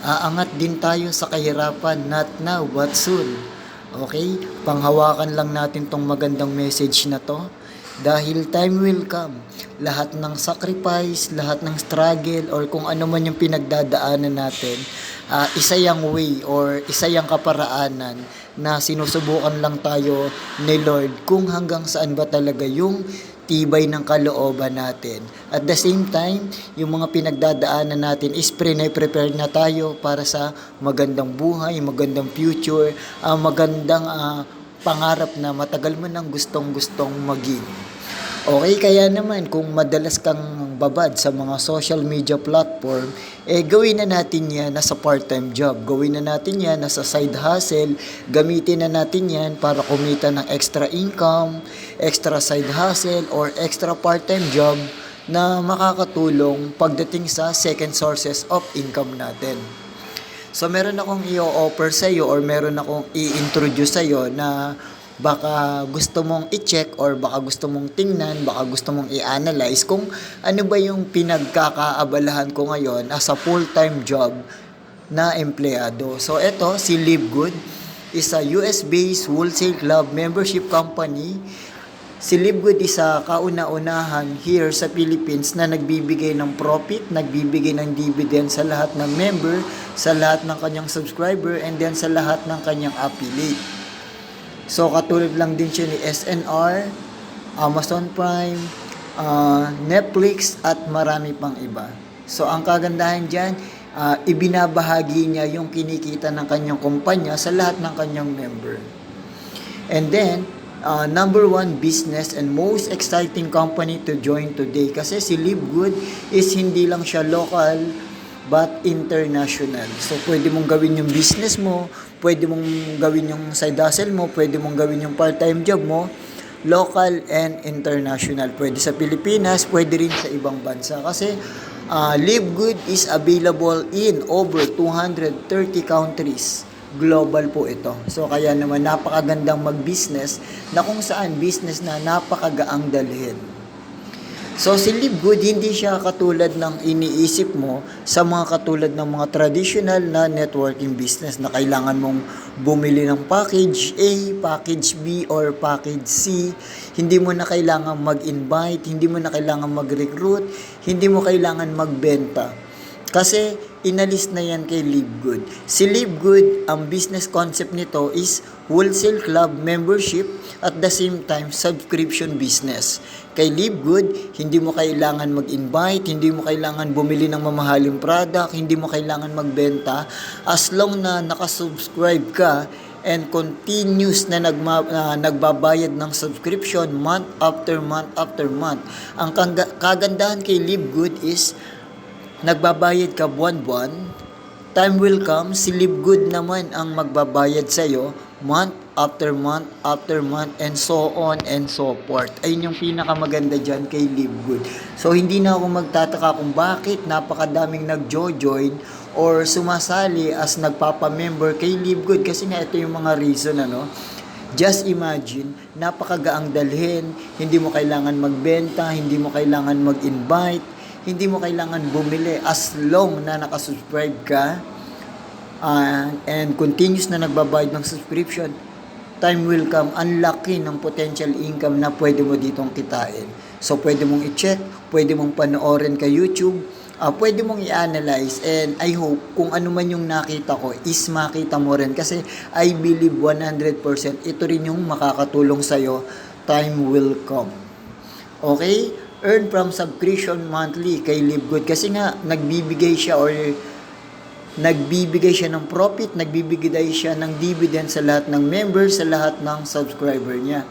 Aangat din tayo sa kahirapan, not now, but soon. Okay? Panghawakan lang natin tong magandang message na to. Dahil time will come. Lahat ng sacrifice, lahat ng struggle, or kung ano man yung pinagdadaanan natin, isa yung way or isa yung kaparaanan na sinusubukan lang tayo ni Lord kung hanggang saan ba talaga yung tibay ng kalooban natin. At the same time, yung mga pinagdadaanan natin is prepare na tayo para sa magandang buhay, magandang future, magandang pangarap na matagal mo nang gustong-gustong maging. Okay, kaya naman kung madalas kang babad sa mga social media platform, gawin na natin yan nasa part-time job. Gawin na natin yan nasa side hustle. Gamitin na natin yan para kumita ng extra income, extra side hustle, or extra part-time job na makakatulong pagdating sa second sources of income natin. So meron akong i-offer sa iyo or meron akong i-introduce sa iyo na baka gusto mong i-check or baka gusto mong tingnan, baka gusto mong i-analyze kung ano ba yung pinagkakaabalahan ko ngayon as a full-time job na empleyado. So eto, si Live Good is a US-based wholesale club membership company. Si Live Good is a kauna-unahan here sa Philippines na nagbibigay ng profit, nagbibigay ng dividend sa lahat ng member, sa lahat ng kanyang subscriber, and then sa lahat ng kanyang affiliate. So, katulad lang din siya ni SNR, Amazon Prime, Netflix, at marami pang iba. So, ang kagandahan dyan, ibinabahagi niya yung kinikita ng kanyang kumpanya sa lahat ng kanyang member. And then, number one business and most exciting company to join today. Kasi si Live Good is hindi lang siya local, but international. So, pwede mong gawin yung business mo, pwede mong gawin yung side hustle mo, pwede mong gawin yung part-time job mo, local and international. Pwede sa Pilipinas, pwede rin sa ibang bansa. Kasi, Live Good is available in over 230 countries. Global po ito. So, kaya naman napakagandang mag-business na kung saan business na napakagaang dalhin. So, si Live Good, hindi siya katulad ng iniisip mo sa mga katulad ng mga traditional na networking business na kailangan mong bumili ng package A, package B, or package C. Hindi mo na kailangan mag-invite, hindi mo na kailangan mag-recruit, hindi mo kailangan magbenta. Kasi inalis na yan kay Live Good. Si Live Good, ang business concept nito is wholesale club membership at the same time subscription business. Kay Live Good, hindi mo kailangan mag-invite, hindi mo kailangan bumili ng mamahaling product, hindi mo kailangan magbenta as long na nakasubscribe ka and continuous na nagbabayad ng subscription month after month after month. Ang kagandahan kay Live Good is nagbabayad ka buwan-buwan, time will come, si Live Good naman ang magbabayad sa'yo month after month after month and so on and so forth. Ayun yung pinakamaganda dyan kay Live Good. So, hindi na ako magtataka kung bakit napakadaming nag-join or sumasali as nagpapamember kay Live Good kasi nga ito yung mga reason, ano. Just imagine, napakagaang dalhin, hindi mo kailangan magbenta, hindi mo kailangan mag-invite, hindi mo kailangan bumili as long na nakasubscribe ka and continuous na nagbabayad ng subscription. Time will come, ang laki ng potential income na pwede mo ditong kitain. So, pwede mong i-check, pwede mong panoorin ka YouTube, pwede mong i-analyze, and I hope kung ano man yung nakita ko is makita mo rin kasi I believe 100% ito rin yung makakatulong sa'yo. Time will come. Okay? Earn from subscription monthly kay Live Good kasi nga nagbibigay siya ng profit, nagbibigay siya ng dividend sa lahat ng members, sa lahat ng subscriber niya.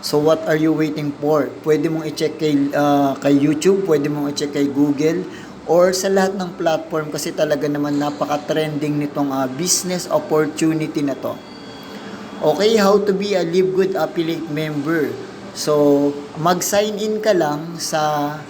So what are you waiting for? Pwede mong i-check kay YouTube, pwede mong i-check kay Google or sa lahat ng platform kasi talaga naman napaka-trending nitong business opportunity na to. Okay, how to be a Live Good affiliate member? So, mag-sign in ka lang sa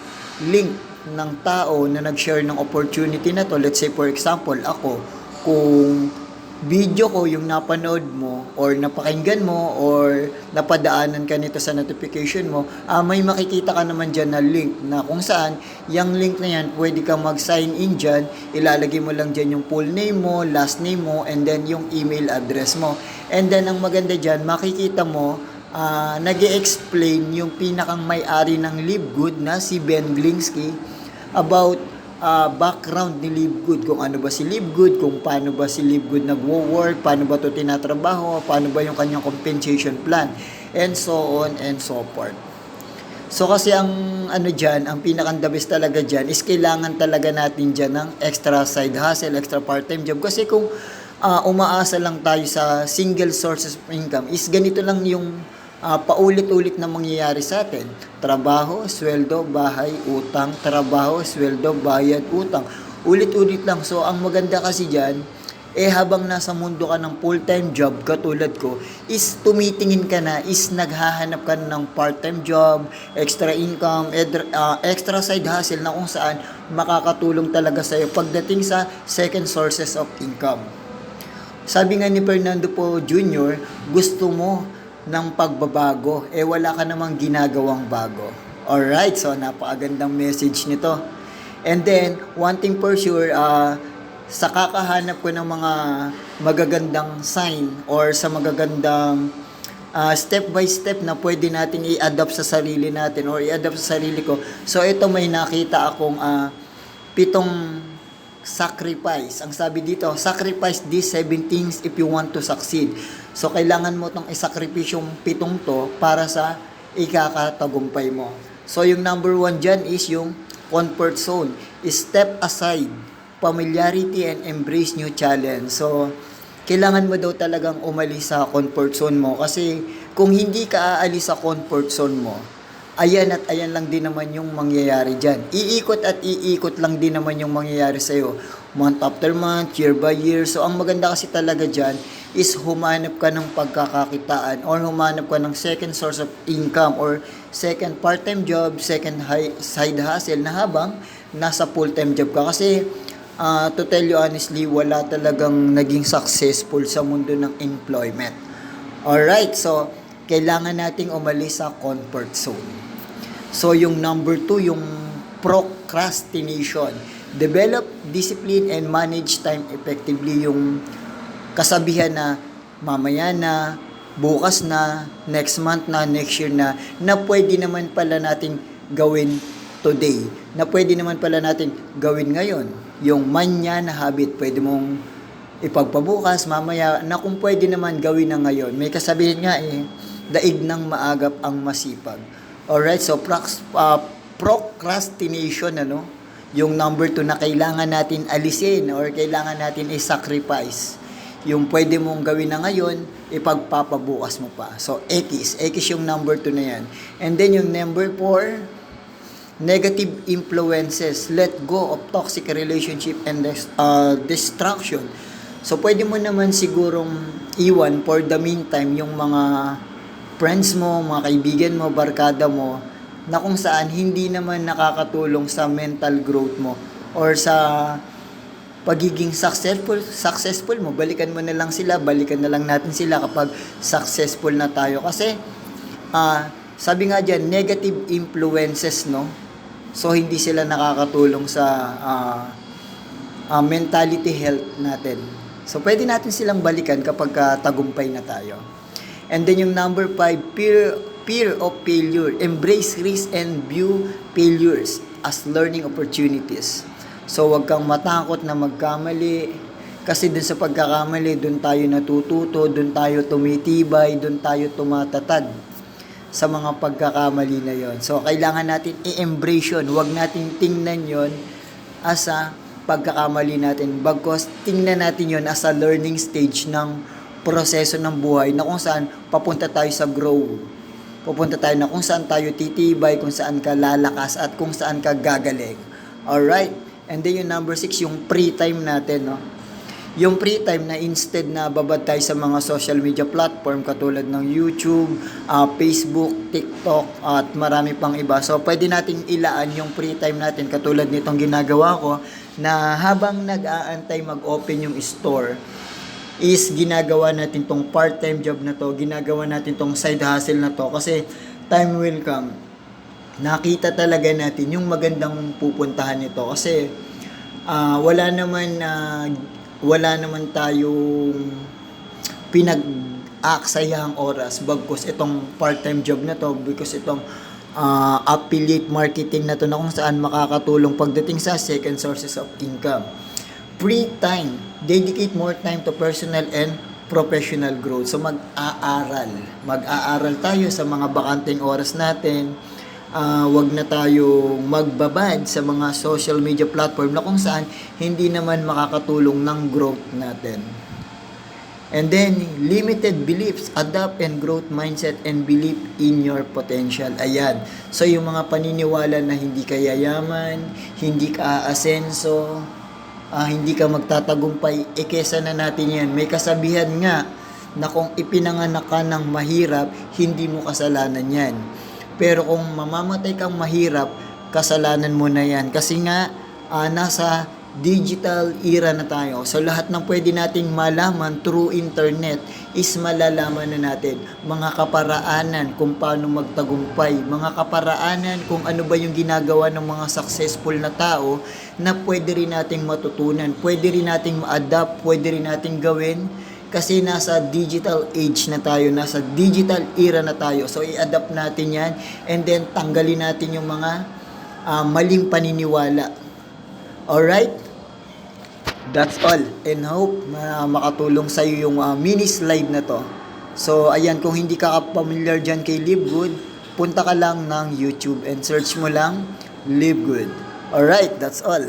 link ng tao na nag-share ng opportunity na to. Let's say, for example, ako, kung video ko, yung napanood mo or napakinggan mo or napadaanan ka nito sa notification mo, may makikita ka naman dyan na link na kung saan yung link na yan, pwede kang mag-sign in dyan, ilalagay mo lang dyan yung full name mo, last name mo, and then yung email address mo. And then ang maganda dyan, makikita mo nag-explain yung pinakang may-ari ng Livegood na si Ben Glinsky about background ni Livegood, kung ano ba si Livegood, kung paano ba si Livegood nagwo-work, paano ba ito tinatrabaho, paano ba yung kanyang compensation plan, and so on and so forth. So kasi ang dyan, ang pinakang the best talaga dyan is kailangan talaga natin dyan ng extra side hustle, extra part-time job. Kasi kung umaasa lang tayo sa single sources of income, is ganito lang yung paulit-ulit na mangyayari sa atin. Trabaho, sweldo, bahay, utang. Trabaho, sweldo, bayad, utang. Ulit-ulit lang. So, ang maganda kasi dyan, habang nasa mundo ka ng full-time job, katulad ko, is tumitingin ka na, is naghahanap ka ng part-time job, extra income, extra side hustle na kung saan makakatulong talaga sa'yo pagdating sa second sources of income. Sabi nga ni Fernando Po Jr., gusto mo ng pagbabago, wala ka namang ginagawang bago. Alright, so napakagandang message nito. And then, one thing for sure, sa kakahanap ko ng mga magagandang sign or sa magagandang step by step na pwede nating i-adapt sa sarili natin or i-adapt sa sarili ko. So, ito may nakita akong 7 sacrifice. Ang sabi dito, sacrifice these 7 things if you want to succeed. So, kailangan mo itong isakripisyo yung 7 to para sa ikakatagumpay mo. So, yung number 1 dyan is yung comfort zone. Step aside, familiarity, and embrace new challenge. So, kailangan mo daw talagang umalis sa comfort zone mo. Kasi, kung hindi ka aalis sa comfort zone mo, ayan at ayan lang din naman yung mangyayari dyan. Iikot at iikot lang din naman yung mangyayari sa'yo. Month after month, year by year. So, ang maganda kasi talaga dyan is humanap ka ng pagkakakitaan or humanap ka ng second source of income or second part-time job, second side hustle na habang nasa full-time job ka. Kasi, to tell you honestly, wala talagang naging successful sa mundo ng employment. Alright, so, kailangan nating umalis sa comfort zone. So, yung number 2, yung procrastination. Develop discipline and manage time effectively. Yung kasabihan na mamaya na, bukas na, next month na, next year na pwede naman pala nating gawin today. Na pwede naman pala natin gawin ngayon. Yung manya na habit, pwede mong ipagpabukas, mamaya, na kung pwede naman gawin na ngayon. May kasabihan nga daig ng maagap ang masipag. Alright, so procrastination, yung number 2 na kailangan natin alisin or kailangan natin i-sacrifice. Yung pwede mong gawin na ngayon, ipagpapabukas mo pa. So, X yung number 2 na yan. And then yung number 4, negative influences. Let go of toxic relationship and distraction. So, pwede mo naman sigurong iwan for the meantime yung mga friends mo, mga kaibigan mo, barkada mo, na kung saan hindi naman nakakatulong sa mental growth mo or sa pagiging successful mo. Balikan mo na lang sila, balikan na lang natin sila kapag successful na tayo. Kasi, sabi nga dyan, negative influences, no? So, hindi sila nakakatulong sa mentality health natin. So, pwede natin silang balikan kapag tagumpay na tayo. And then yung number 5, fear of failure. Embrace risk and view failures as learning opportunities. So, wag kang matakot na magkamali. Kasi dun sa pagkakamali, dun tayo natututo, dun tayo tumitibay, dun tayo tumatatag sa mga pagkakamali na yon. So, kailangan natin i-embrace yun. Wag natin tingnan yon as a pagkakamali natin. Bagkos, tingnan natin yon as a learning stage ng proseso ng buhay na kung saan papunta tayo sa grow. Papunta tayo na kung saan tayo titibay, kung saan ka lalakas, at kung saan ka gagaling. Alright? And then yung number 6, yung free time natin, no? Yung free time na instead na babad tayo sa mga social media platform katulad ng YouTube, Facebook, TikTok, at marami pang iba. So, pwede nating ilaan yung free time natin katulad nitong ginagawa ko na habang nag-aantay mag-open yung store, is ginagawa natin tong part-time job na to, ginagawa natin tong side hustle na to kasi time will come. Nakita talaga natin yung magandang pupuntahan nito kasi wala naman tayong pinag-aaksayahang oras bagkus itong part-time job na to because itong affiliate marketing na to na kung saan makakatulong pagdating sa second sources of income. Free time, dedicate more time to personal and professional growth. So mag-aaral tayo sa mga bakanteng oras natin. Wag na tayo magbabad sa mga social media platform na kung saan hindi naman makakatulong ng growth natin. And then, limited beliefs, adapt and growth mindset and belief in your potential. Ayan. So, yung mga paniniwala na hindi ka yayaman, hindi ka aasenso, hindi ka magtatagumpay, kesa na natin yan. May kasabihan nga na kung ipinanganak ka ng mahirap, hindi mo kasalanan yan. Pero kung mamamatay kang mahirap, kasalanan mo na yan. Kasi nga, nasa digital era na tayo. So, lahat ng pwede nating malaman through internet is malalaman na natin. Mga kaparaanan kung paano magtagumpay. Mga kaparaanan kung ano ba yung ginagawa ng mga successful na tao na pwede rin nating matutunan. Pwede rin nating ma-adapt. Pwede rin nating gawin. Kasi nasa digital age na tayo, nasa digital era na tayo. So, i-adapt natin yan and then tanggalin natin yung mga maling paniniwala. Alright? That's all. And hope na makatulong sa iyo yung mini slide na to. So, ayan, kung hindi ka familiar dyan kay Live Good, punta ka lang ng YouTube and search mo lang Live Good. Alright, that's all.